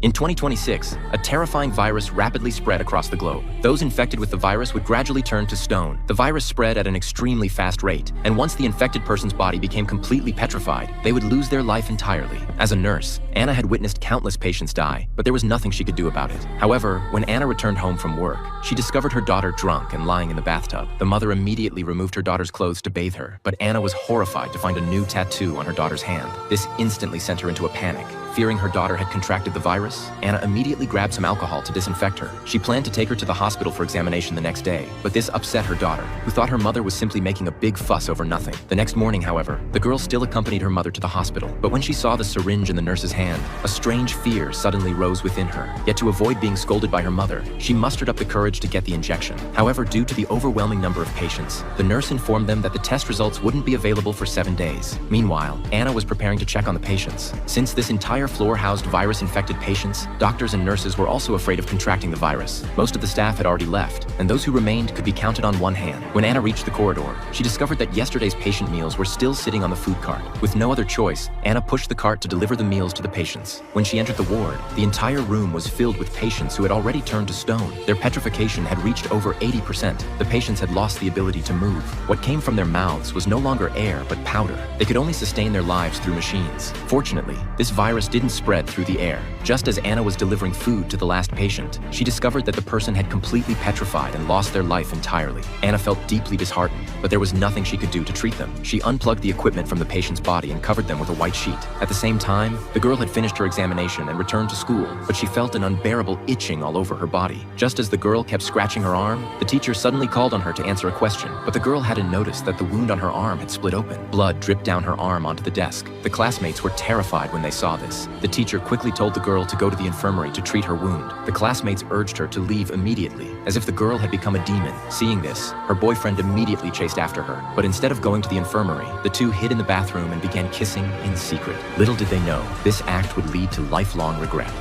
In 2026, a terrifying virus rapidly spread across the globe. Those infected with the virus would gradually turn to stone. The virus spread at an extremely fast rate, and once the infected person's body became completely petrified, they would lose their life entirely. As a nurse, Anna had witnessed countless patients die, but there was nothing she could do about it. However, when Anna returned home from work, she discovered her daughter drunk and lying in the bathtub. The mother immediately removed her daughter's clothes to bathe her, but Anna was horrified to find a new tattoo on her daughter's hand. This instantly sent her into a panic. Fearing her daughter had contracted the virus, Anna immediately grabbed some alcohol to disinfect her. She planned to take her to the hospital for examination the next day, but this upset her daughter, who thought her mother was simply making a big fuss over nothing. The next morning, however, the girl still accompanied her mother to the hospital, but when she saw the syringe in the nurse's hand, a strange fear suddenly rose within her. Yet to avoid being scolded by her mother, she mustered up the courage to get the injection. However, due to the overwhelming number of patients, the nurse informed them that the test results wouldn't be available for 7 days. Meanwhile, Anna was preparing to check on the patients. Since this entire floor housed virus-infected patients, doctors and nurses were also afraid of contracting the virus. Most of the staff had already left, and those who remained could be counted on one hand. When Anna reached the corridor, she discovered that yesterday's patient meals were still sitting on the food cart. With no other choice, Anna pushed the cart to deliver the meals to the patients. When she entered the ward, the entire room was filled with patients who had already turned to stone. Their petrification had reached over 80%. The patients had lost the ability to move. What came from their mouths was no longer air, but powder. They could only sustain their lives through machines. Fortunately, this virus didn't spread through the air. Just as Anna was delivering food to the last patient, she discovered that the person had completely petrified and lost their life entirely. Anna felt deeply disheartened, but there was nothing she could do to treat them. She unplugged the equipment from the patient's body and covered them with a white sheet. At the same time, the girl had finished her examination and returned to school, but she felt an unbearable itching all over her body. Just as the girl kept scratching her arm, the teacher suddenly called on her to answer a question, but the girl hadn't noticed that the wound on her arm had split open. Blood dripped down her arm onto the desk. The classmates were terrified when they saw this. The teacher quickly told the girl to go to the infirmary to treat her wound. The classmates urged her to leave immediately, as if the girl had become a demon. Seeing this, her boyfriend immediately chased after her, but instead of going to the infirmary, the two hid in the bathroom and began kissing in secret. Little did they know, this act would lead to lifelong regret.